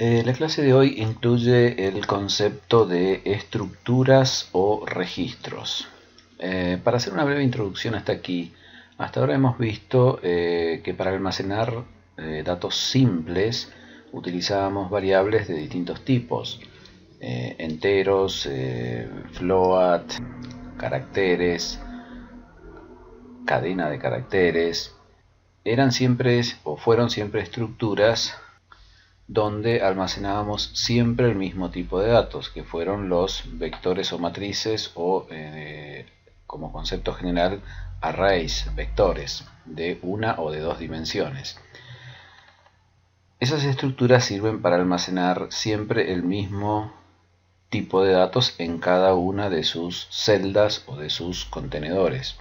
La clase de hoy incluye el concepto de estructuras o registros. Para hacer una breve introducción hasta aquí, hasta ahora hemos visto que para almacenar datos simples utilizábamos variables de distintos tipos, enteros, float, caracteres, cadena de caracteres. Eran siempre o fueron siempre estructuras donde almacenábamos siempre el mismo tipo de datos, que fueron los vectores o matrices o, como concepto general, arrays, vectores, de una o de dos dimensiones. Esas estructuras sirven para almacenar siempre el mismo tipo de datos en cada una de sus celdas o de sus contenedores.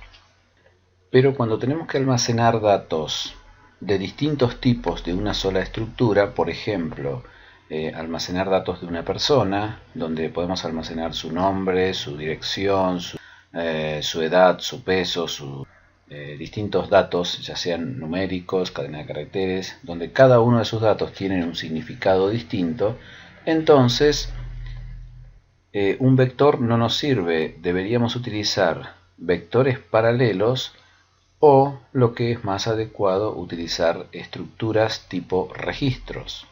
Pero cuando tenemos que almacenar datos de distintos tipos de una sola estructura, por ejemplo, almacenar datos de una persona, donde podemos almacenar su nombre, su dirección, su edad, su peso, distintos datos, ya sean numéricos, cadena de caracteres, donde cada uno de sus datos tiene un significado distinto. Entonces, un vector no nos sirve, deberíamos utilizar vectores paralelos o, lo que es más adecuado, utilizar estructuras tipo registros,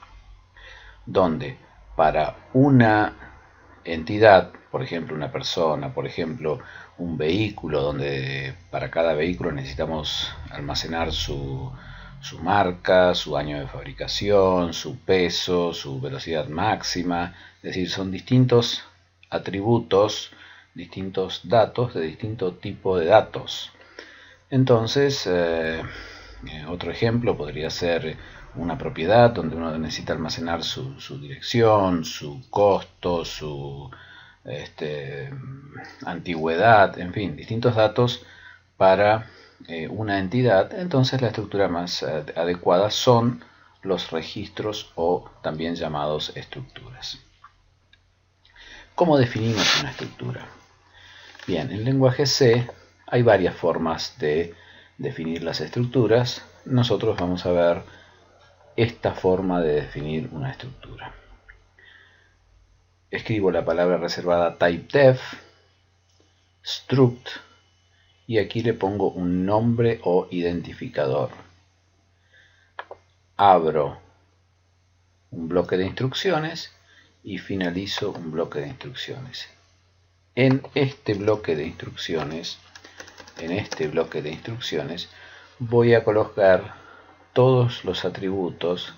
donde para una entidad, por ejemplo una persona, por ejemplo un vehículo, donde para cada vehículo necesitamos almacenar su marca, su año de fabricación, su peso, su velocidad máxima, es decir, son distintos atributos, distintos datos de distinto tipo de datos. Entonces, otro ejemplo podría ser una propiedad donde uno necesita almacenar su dirección, su costo, su antigüedad, en fin, distintos datos para una entidad. Entonces la estructura más adecuada son los registros o también llamados estructuras. ¿Cómo definimos una estructura? Bien, en lenguaje C hay varias formas de definir las estructuras. Nosotros vamos a ver esta forma de definir una estructura. Escribo la palabra reservada typedef, struct, y aquí le pongo un nombre o identificador. Abro un bloque de instrucciones y finalizo un bloque de instrucciones. En este bloque de instrucciones voy a colocar todos los atributos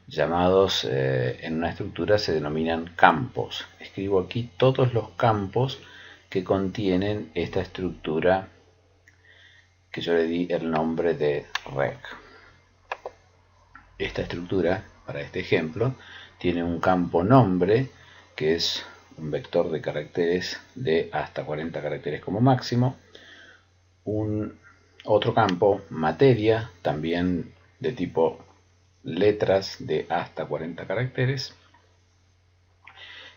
llamados en una estructura se denominan campos. Escribo aquí todos los campos que contienen esta estructura que yo le di el nombre de reg. Esta estructura, para este ejemplo, tiene un campo nombre que es un vector de caracteres de hasta 40 caracteres como máximo, otro campo materia, también de tipo letras de hasta 40 caracteres,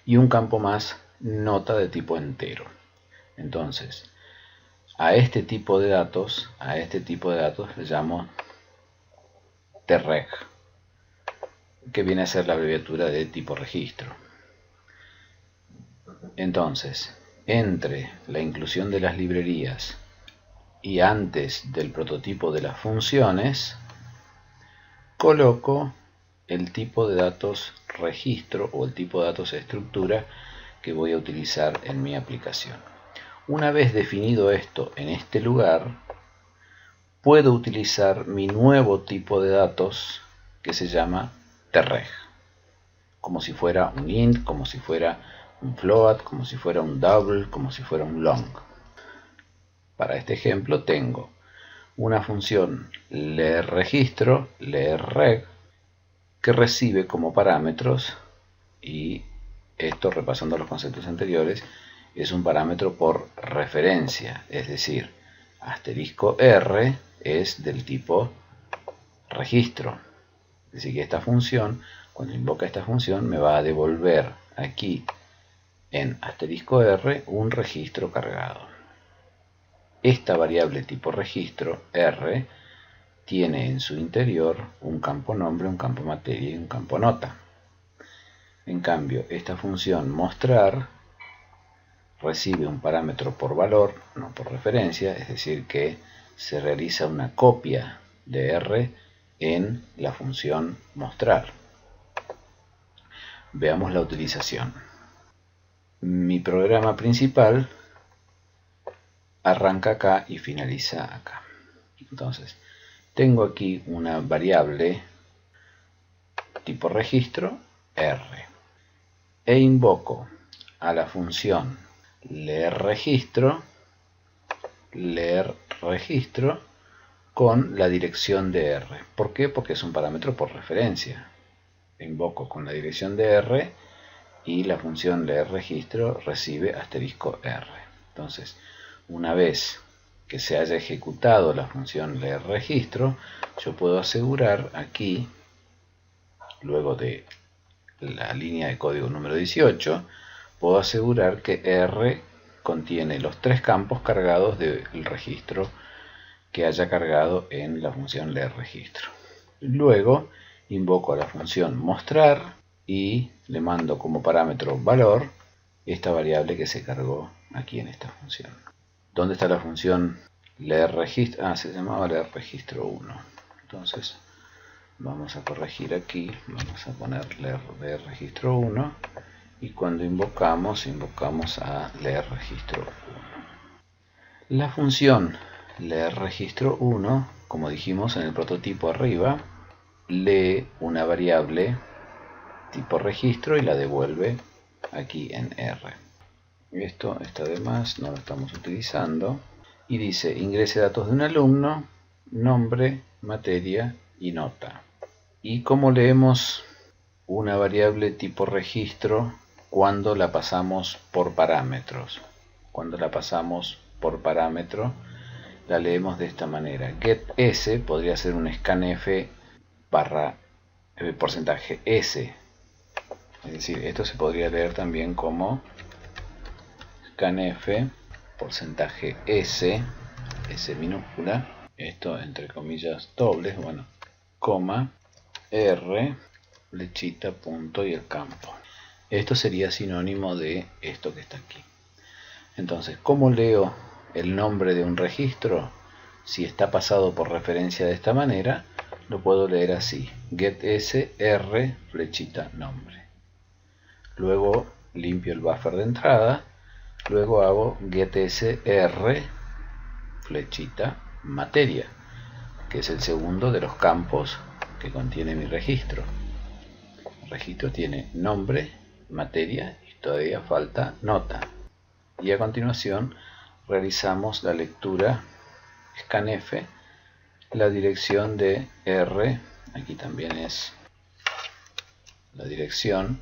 y un campo más nota de tipo entero. Entonces, a este tipo de datos le llamo treg, que viene a ser la abreviatura de tipo registro. Entonces, entre la inclusión de las librerías y antes del prototipo de las funciones, coloco el tipo de datos registro o el tipo de datos estructura que voy a utilizar en mi aplicación. Una vez definido esto en este lugar, puedo utilizar mi nuevo tipo de datos que se llama treg, como si fuera un int, como si fuera un float, como si fuera un double, como si fuera un long. Para este ejemplo tengo una función leerRegistro, leerReg, que recibe como parámetros, y esto, repasando los conceptos anteriores, es un parámetro por referencia, es decir, asterisco R es del tipo registro. Es decir, que esta función, cuando invoca esta función, me va a devolver aquí en asterisco R un registro cargado. Esta variable tipo registro, R, tiene en su interior un campo nombre, un campo materia y un campo nota. En cambio, esta función mostrar recibe un parámetro por valor, no por referencia, es decir que se realiza una copia de R en la función mostrar. Veamos la utilización. Mi programa principal arranca acá y finaliza acá. Entonces, tengo aquí una variable tipo registro R e invoco a la función leer registro con la dirección de R. ¿Por qué? Porque es un parámetro por referencia. Invoco con la dirección de R y la función leer registro recibe asterisco R. Entonces, una vez que se haya ejecutado la función leer registro, yo puedo asegurar aquí, luego de la línea de código número 18, puedo asegurar que R contiene los 3 campos cargados del registro que haya cargado en la función leer registro. Luego invoco a la función mostrar y le mando como parámetro valor esta variable que se cargó aquí en esta función. ¿Dónde está la función leer registro? Se llamaba leer registro 1. Entonces vamos a corregir aquí, vamos a poner leer registro 1 y cuando invocamos a leer registro 1. La función leer registro 1, como dijimos en el prototipo arriba, lee una variable tipo registro y la devuelve aquí en R. Esto está de más, no lo estamos utilizando. Y dice, ingrese datos de un alumno, nombre, materia y nota. ¿Y cómo leemos una variable tipo registro cuando la pasamos por parámetros? Cuando la pasamos por parámetro, la leemos de esta manera. GetS podría ser un scanf barra porcentaje S. Es decir, esto se podría leer también como scanf porcentaje S, S minúscula, esto entre comillas dobles, bueno, coma, R, flechita, punto y el campo. Esto sería sinónimo de esto que está aquí. Entonces, ¿cómo leo el nombre de un registro? Si está pasado por referencia de esta manera, lo puedo leer así: getS R flechita nombre. Luego limpio el buffer de entrada. Luego hago getS R flechita materia, que es el segundo de los campos que contiene mi registro. El registro tiene nombre, materia y todavía falta nota. Y a continuación realizamos la lectura scanf, la dirección de R, aquí también es la dirección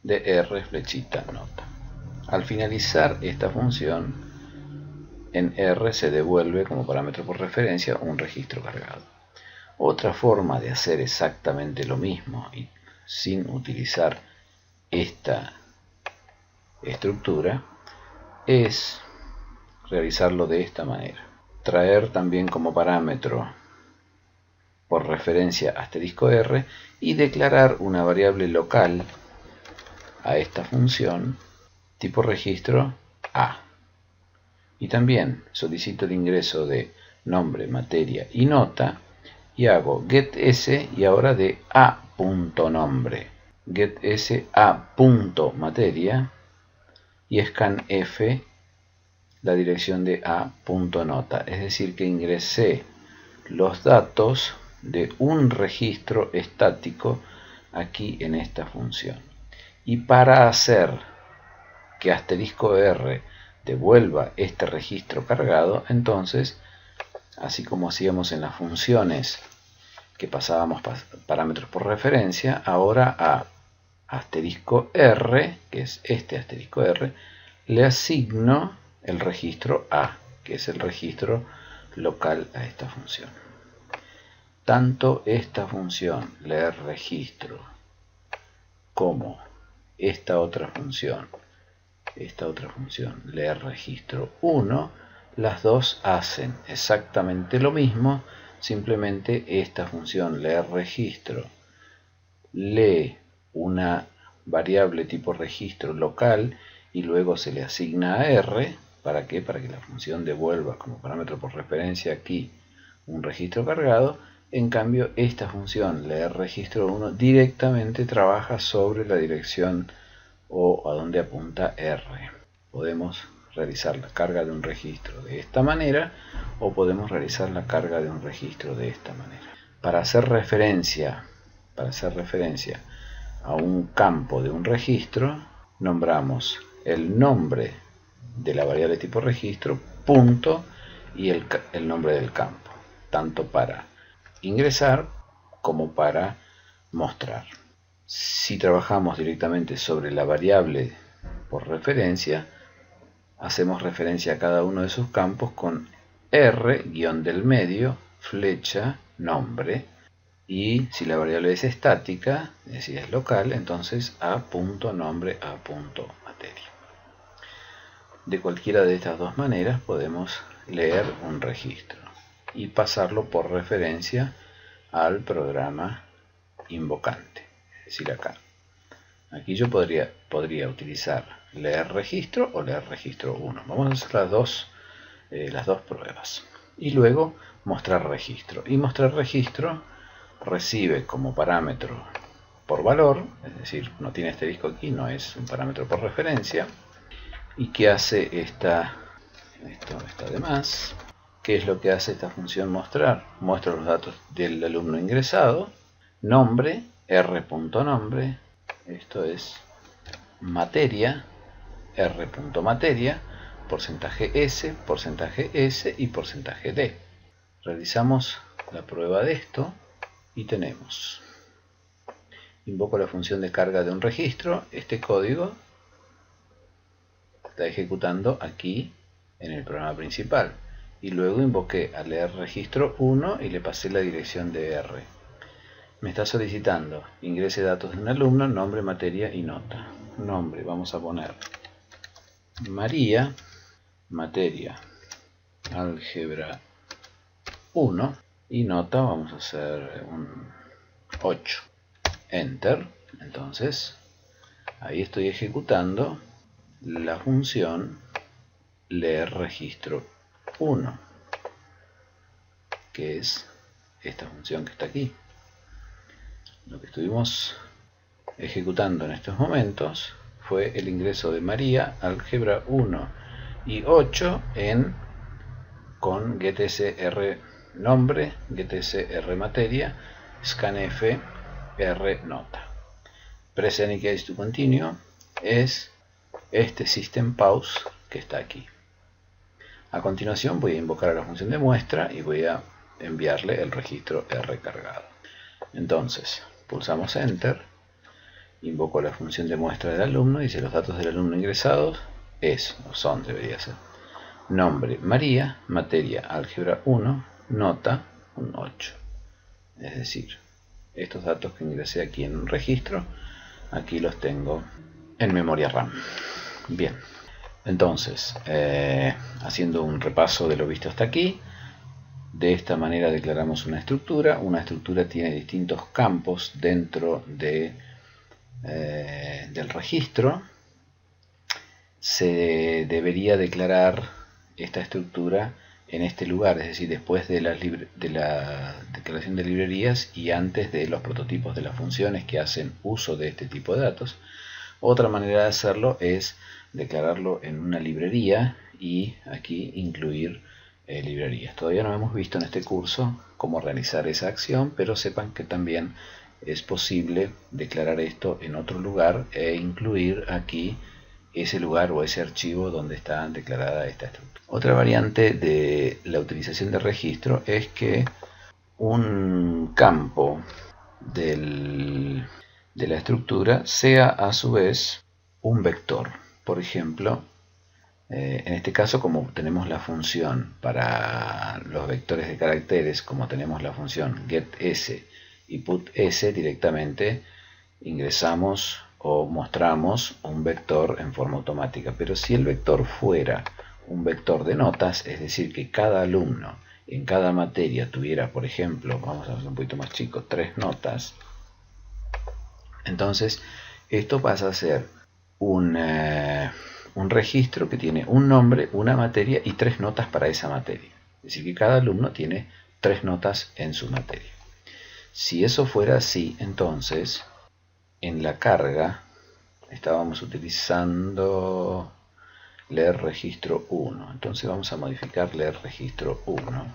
de R flechita nota. Al finalizar esta función, en R se devuelve como parámetro por referencia un registro cargado. Otra forma de hacer exactamente lo mismo y sin utilizar esta estructura es realizarlo de esta manera. Traer también como parámetro por referencia asterisco R y declarar una variable local a esta función tipo registro A. Y también solicito el ingreso de nombre, materia y nota y hago getS y ahora de A.nombre, getS A.materia y scanf la dirección de A.nota, es decir que ingresé los datos de un registro estático aquí en esta función. Y para hacer que asterisco R devuelva este registro cargado, entonces, así como hacíamos en las funciones que pasábamos parámetros por referencia, ahora a asterisco R, que es este asterisco R, le asigno el registro A, que es el registro local a esta función. Tanto esta función leer registro como esta otra función leer registro 1, las dos hacen exactamente lo mismo, simplemente esta función leer registro lee una variable tipo registro local y luego se le asigna a R. ¿Para qué? Para que la función devuelva como parámetro por referencia aquí un registro cargado. En cambio, esta función, leer registro 1, directamente trabaja sobre la dirección o a donde apunta R. Podemos realizar la carga de un registro de esta manera o podemos realizar la carga de un registro de esta manera. Para hacer referencia a un campo de un registro, nombramos el nombre de la variable tipo registro, punto, y el nombre del campo, tanto para ingresar como para mostrar. Si trabajamos directamente sobre la variable por referencia, hacemos referencia a cada uno de sus campos con R, guión del medio, flecha, nombre, y si la variable es estática, es decir, es local, entonces a punto nombre, a punto materia. De cualquiera de estas dos maneras podemos leer un registro y pasarlo por referencia al programa invocante. Es decir, acá. Aquí yo podría utilizar leer registro o leer registro 1. Vamos a hacer las dos pruebas. Y luego mostrar registro. Y mostrar registro recibe como parámetro por valor, es decir, no tiene asterisco aquí, no es un parámetro por referencia. ¿Y qué hace esto está de más? ¿Qué es lo que hace esta función mostrar? Muestra los datos del alumno ingresado, nombre, r.nombre, esto es materia, r.materia, porcentaje S y porcentaje D. Realizamos la prueba de esto y tenemos, invoco la función de carga de un registro, este código está ejecutando aquí en el programa principal. Y luego invoqué a leer registro 1 y le pasé la dirección de R. Me está solicitando ingrese datos de un alumno, nombre, materia y nota. Nombre, vamos a poner María, materia, álgebra 1 y nota vamos a hacer un 8. Enter. Entonces, ahí estoy ejecutando la función leer registro 1, que es esta función que está aquí. Lo que estuvimos ejecutando en estos momentos fue el ingreso de María, álgebra 1 y 8 con getSR nombre, getSR materia, scanf R nota. Press any case to continue es este system pause que está aquí. A continuación voy a invocar a la función de muestra y voy a enviarle el registro R cargado. Entonces, pulsamos Enter, invoco la función de muestra del alumno y dice los datos del alumno ingresados debería ser nombre María, materia álgebra 1, nota un 8. Es decir, estos datos que ingresé aquí en un registro, aquí los tengo en memoria RAM. Bien. Entonces, haciendo un repaso de lo visto hasta aquí, de esta manera declaramos una estructura. Una estructura tiene distintos campos dentro del registro. Se debería declarar esta estructura en este lugar, es decir, después de la declaración de librerías y antes de los prototipos de las funciones que hacen uso de este tipo de datos. Otra manera de hacerlo es declararlo en una librería y aquí incluir librerías. Todavía no hemos visto en este curso cómo realizar esa acción, pero sepan que también es posible declarar esto en otro lugar e incluir aquí ese lugar o ese archivo donde está declarada esta estructura. Otra variante de la utilización de registro es que un campo de la estructura sea a su vez un vector. Por ejemplo, en este caso, como tenemos la función para los vectores de caracteres, como tenemos la función getS y putS, directamente ingresamos o mostramos un vector en forma automática. Pero si el vector fuera un vector de notas, es decir, que cada alumno en cada materia tuviera, por ejemplo, vamos a hacer un poquito más chico, 3 notas, entonces Esto pasa a ser un registro que tiene un nombre, una materia y 3 notas para esa materia. Es decir, que cada alumno tiene 3 notas en su materia. Si eso fuera así, entonces en la carga estábamos utilizando leer registro 1. Entonces vamos a modificar leer registro 1.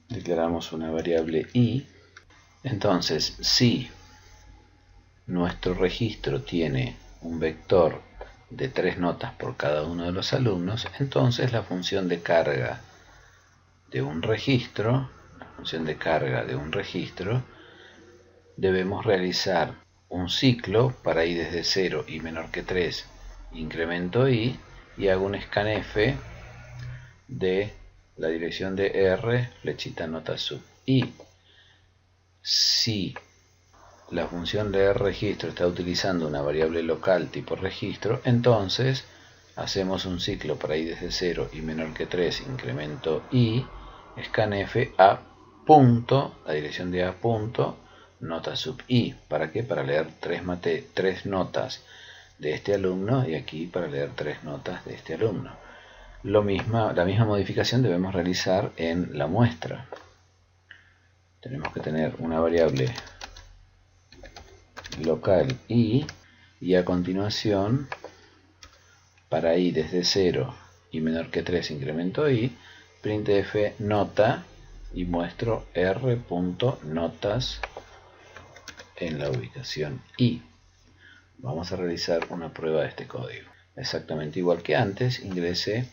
Declaramos una variable i. Entonces, si nuestro registro tiene un vector de 3 notas por cada uno de los alumnos, entonces la función de carga de un registro, debemos realizar un ciclo para i desde 0 y menor que 3, incremento i, y hago un scanf de la dirección de r, flechita nota sub i. Si la función leer registro está utilizando una variable local tipo registro, entonces hacemos un ciclo para i desde 0 y menor que 3, incremento i, scanf a punto, la dirección de a punto, nota sub i. ¿Para qué? Para leer 3 notas de este alumno y aquí para leer 3 notas de este alumno. La misma modificación debemos realizar en la muestra. Tenemos que tener una variable local i, y a continuación para i desde 0 y menor que 3, incremento i, printf nota, y muestro r.notas en la ubicación i. Vamos a realizar una prueba de este código. Exactamente igual que antes, ingrese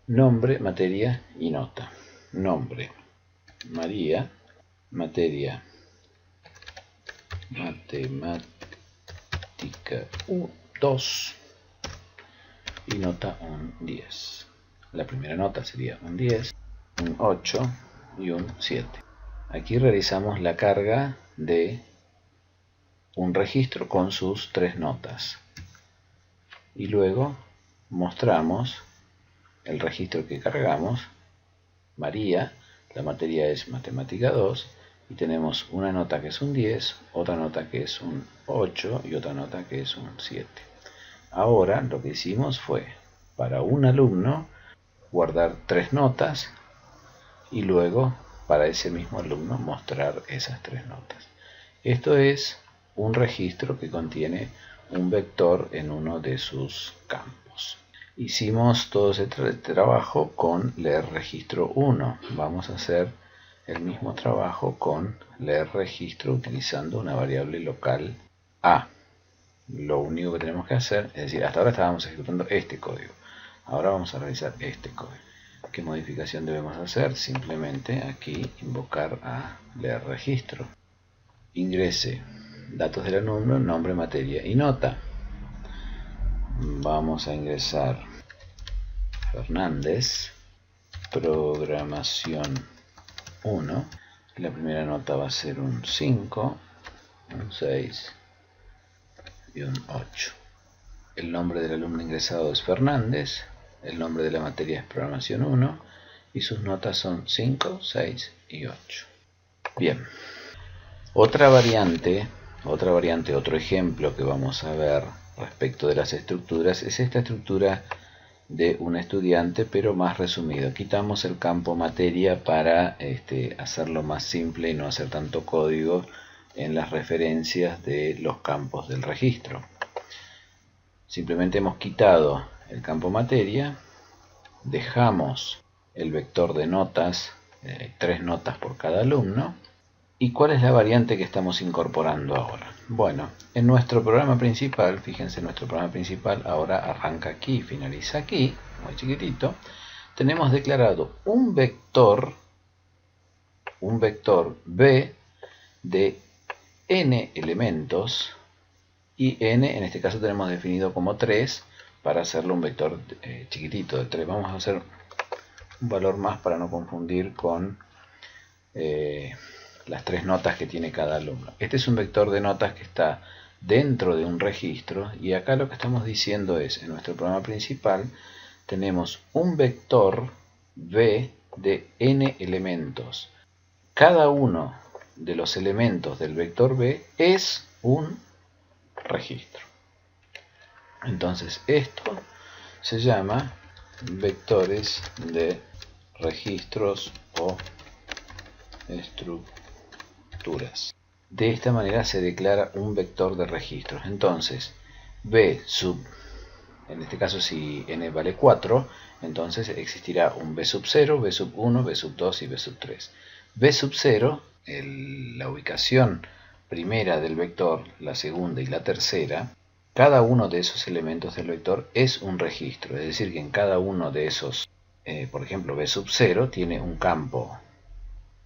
nombre, materia y nota. Nombre, María, materia, matemática 2 y nota un 10. La primera nota sería un 10, un 8 y un 7. Aquí realizamos la carga de un registro con sus 3 notas y luego mostramos el registro que cargamos, María, la materia es matemática 2, y tenemos una nota que es un 10, otra nota que es un 8 y otra nota que es un 7. Ahora lo que hicimos fue, para un alumno, guardar 3 notas y luego para ese mismo alumno mostrar esas 3 notas. Esto es un registro que contiene un vector en uno de sus campos. Hicimos todo ese trabajo con leer registro 1. Vamos a hacer el mismo trabajo con leer registro utilizando una variable local a. Lo único que tenemos que hacer, es decir, hasta ahora estábamos ejecutando este código. Ahora vamos a realizar este código. ¿Qué modificación debemos hacer? Simplemente aquí invocar a leer registro. Ingrese datos del alumno, nombre, materia y nota. Vamos a ingresar Fernández, programación 1. La primera nota va a ser un 5, un 6 y un 8. El nombre del alumno ingresado es Fernández, el nombre de la materia es programación 1 y sus notas son 5, 6 y 8. Bien, otro ejemplo que vamos a ver respecto de las estructuras es esta estructura de un estudiante, pero más resumido. Quitamos el campo materia para hacerlo más simple y no hacer tanto código en las referencias de los campos del registro. Simplemente hemos quitado el campo materia, dejamos el vector de notas, 3 notas por cada alumno. ¿Y cuál es la variante que estamos incorporando ahora? Bueno, en nuestro programa principal, fíjense, nuestro programa principal ahora arranca aquí y finaliza aquí, muy chiquitito. Tenemos declarado un vector b de n elementos, y n en este caso tenemos definido como 3 para hacerlo un vector chiquitito de 3. Vamos a hacer un valor más para no confundir con las 3 notas que tiene cada alumno. Este es un vector de notas que está dentro de un registro, y acá lo que estamos diciendo es, en nuestro programa principal tenemos un vector b de n elementos. Cada uno de los elementos del vector b es un registro. Entonces esto se llama vectores de registros o estructuras. De esta manera se declara un vector de registros. Entonces B sub, en este caso si n vale 4, entonces existirá un B sub 0, B sub 1, B sub 2 y B sub 3. B sub 0, la ubicación primera del vector, la segunda y la tercera, cada uno de esos elementos del vector es un registro. Es decir, que en cada uno de esos, por ejemplo, B sub 0 tiene un campo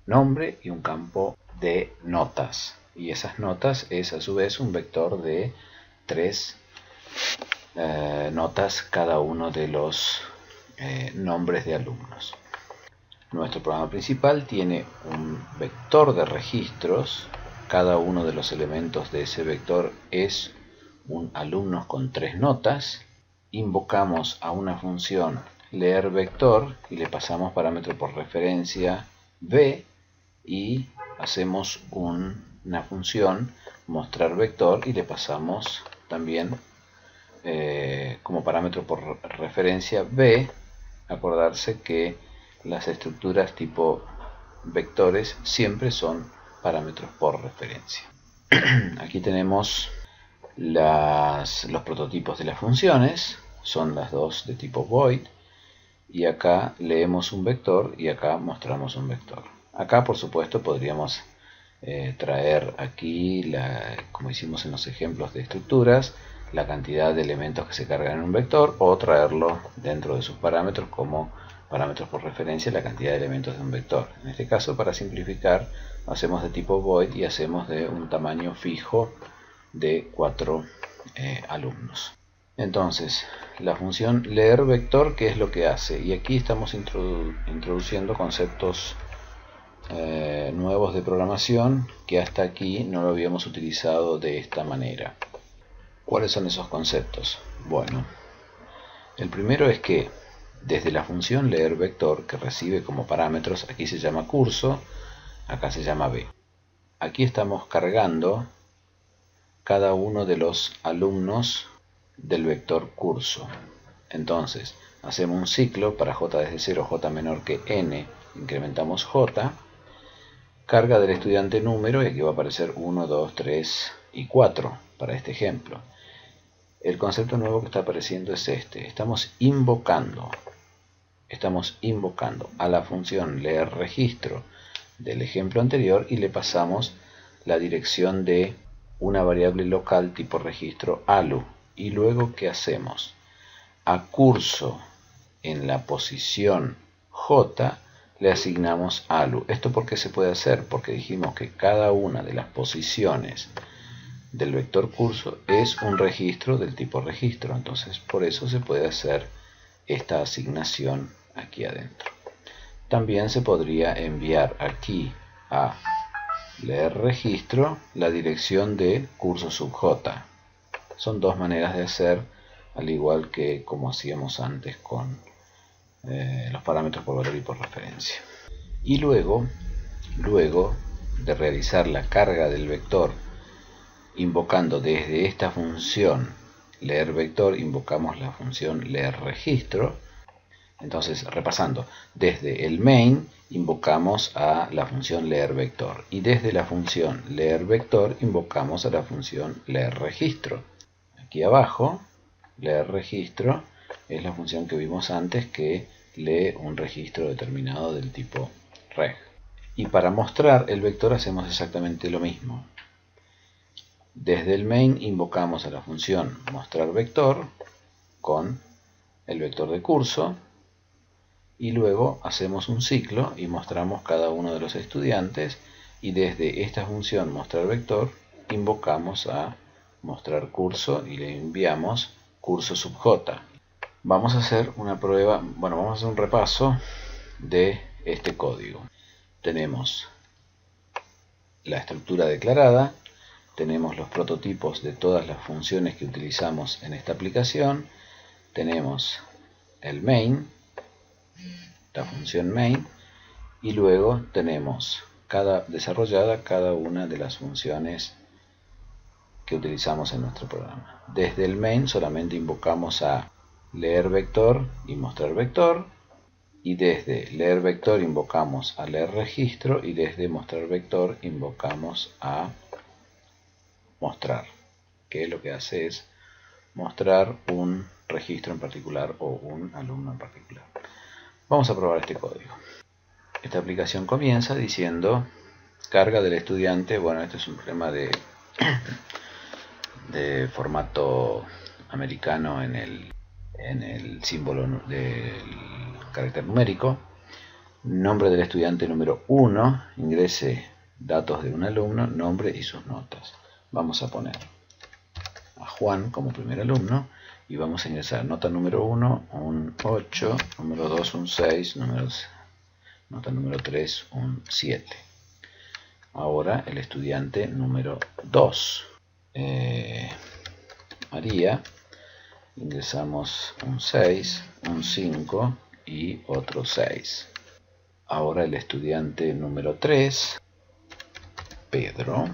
nombre y un campo de notas. Y esas notas es a su vez un vector de 3 notas cada uno de los nombres de alumnos. Nuestro programa principal tiene un vector de registros. Cada uno de los elementos de ese vector es un alumnos con 3 notas. Invocamos a una función leer vector y le pasamos parámetro por referencia b, y hacemos una función mostrar vector y le pasamos también como parámetro por referencia b. Acordarse que las estructuras tipo vectores siempre son parámetros por referencia. Aquí tenemos los prototipos de las funciones, son las dos de tipo void, y acá leemos un vector y acá mostramos un vector. Acá por supuesto podríamos traer aquí, como hicimos en los ejemplos de estructuras, la cantidad de elementos que se cargan en un vector, o traerlo dentro de sus parámetros como parámetros por referencia la cantidad de elementos de un vector. En este caso, para simplificar, hacemos de tipo void y hacemos de un tamaño fijo de 4 alumnos. Entonces, la función leer vector, ¿qué es lo que hace? Y aquí estamos introduciendo conceptos nuevos de programación que hasta aquí no lo habíamos utilizado de esta manera. ¿Cuáles son esos conceptos? Bueno, el primero es que desde la función leer vector, que recibe como parámetros, aquí se llama curso, acá se llama b. Aquí estamos cargando cada uno de los alumnos del vector curso. Entonces, hacemos un ciclo para j desde 0, j menor que n, incrementamos j, carga del estudiante número, y aquí va a aparecer 1, 2, 3 y 4 para este ejemplo. El concepto nuevo que está apareciendo es este. Estamos invocando a la función leer registro del ejemplo anterior y le pasamos la dirección de una variable local tipo registro alu. Y luego, ¿qué hacemos? A curso en la posición j le asignamos alu. ¿Esto por qué se puede hacer? Porque dijimos que cada una de las posiciones del vector curso es un registro del tipo registro. Entonces, por eso se puede hacer esta asignación aquí adentro. También se podría enviar aquí a leer registro la dirección de curso sub j. Son dos maneras de hacer, al igual que como hacíamos antes con los parámetros por valor y por referencia. Y luego de realizar la carga del vector invocando desde esta función leer vector, invocamos la función leer registro. Entonces, repasando, desde el main invocamos a la función leer vector, y desde la función leer vector invocamos a la función leer registro. Aquí abajo, leer registro es la función que vimos antes, que lee un registro determinado del tipo reg. Y para mostrar el vector hacemos exactamente lo mismo. Desde el main invocamos a la función mostrar vector con el vector de curso, y luego hacemos un ciclo y mostramos cada uno de los estudiantes, y desde esta función mostrar vector invocamos a mostrar curso y le enviamos curso sub j. Vamos a hacer una prueba, vamos a hacer un repaso de este código. Tenemos la estructura declarada, tenemos los prototipos de todas las funciones que utilizamos en esta aplicación, tenemos el main, la función main, y luego tenemos desarrollada cada una de las funciones que utilizamos en nuestro programa. Desde el main solamente invocamos a leer vector y mostrar vector, y desde leer vector invocamos a leer registro, y desde mostrar vector invocamos a mostrar, que lo que hace es mostrar un registro en particular o un alumno en particular. Vamos a probar este código. Esta aplicación comienza diciendo carga del estudiante. Bueno, este es un problema de formato americano en el símbolo del carácter numérico. Nombre del estudiante número 1, ingrese datos de un alumno, nombre y sus notas. Vamos a poner a Juan como primer alumno y vamos a ingresar nota número 1, un 8, número 2, un 6, nota número 3, un 7. Ahora el estudiante número 2, María, ingresamos un 6, un 5 y otro 6. Ahora el estudiante número 3, Pedro,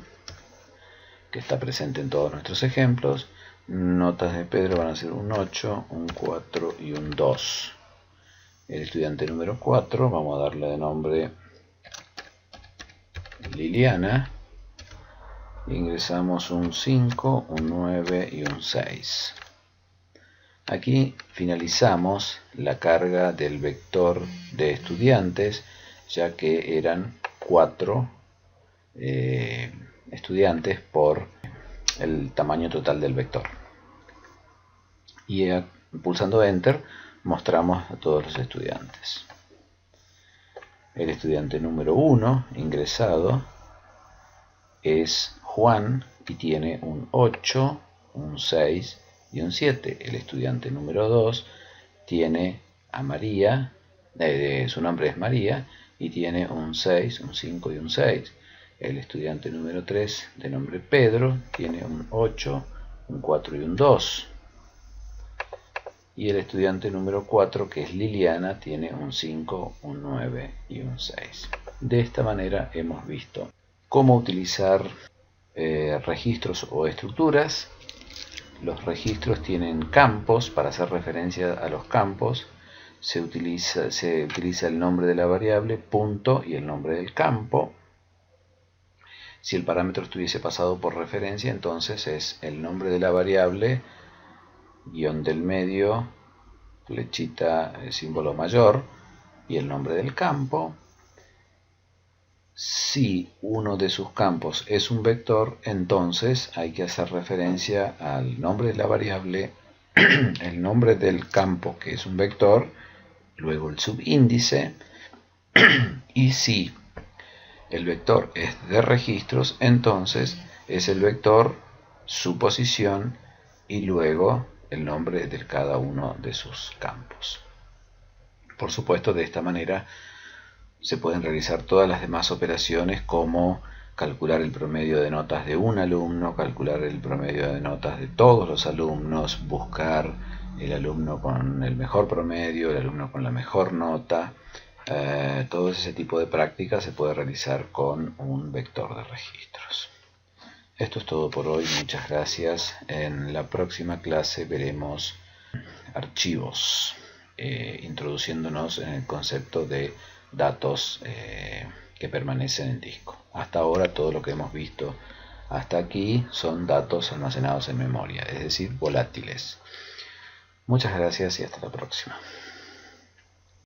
que está presente en todos nuestros ejemplos. Notas de Pedro van a ser un 8, un 4 y un 2. El estudiante número 4, vamos a darle de nombre Liliana. Ingresamos un 5, un 9 y un 6. Aquí finalizamos la carga del vector de estudiantes, ya que eran 4 estudiantes por el tamaño total del vector. Y pulsando Enter mostramos a todos los estudiantes. El estudiante número 1 ingresado es Juan y tiene un 8, un 6 y un 7. El estudiante número 2 tiene a María, su nombre es María, y tiene un 6, un 5 y un 6. El estudiante número 3, de nombre Pedro, tiene un 8, un 4 y un 2. Y el estudiante número 4, que es Liliana, tiene un 5, un 9 y un 6. De esta manera hemos visto cómo utilizar registros o estructuras. Los registros tienen campos. Para hacer referencia a los campos se utiliza el nombre de la variable, punto, y el nombre del campo. Si el parámetro estuviese pasado por referencia, entonces es el nombre de la variable, guión del medio, flechita, símbolo mayor, y el nombre del campo. Si uno de sus campos es un vector, entonces hay que hacer referencia al nombre de la variable, el nombre del campo, que es un vector, luego el subíndice, y si el vector es de registros, entonces es el vector, su posición y luego el nombre de cada uno de sus campos. Por supuesto, de esta manera se pueden realizar todas las demás operaciones, como calcular el promedio de notas de un alumno, calcular el promedio de notas de todos los alumnos, buscar el alumno con el mejor promedio, el alumno con la mejor nota. Todo ese tipo de prácticas se puede realizar con un vector de registros. Esto es todo por hoy, muchas gracias. En la próxima clase veremos archivos, introduciéndonos en el concepto de datos que permanecen en disco. Hasta ahora todo lo que hemos visto hasta aquí son datos almacenados en memoria, es decir, volátiles. Muchas gracias y hasta la próxima.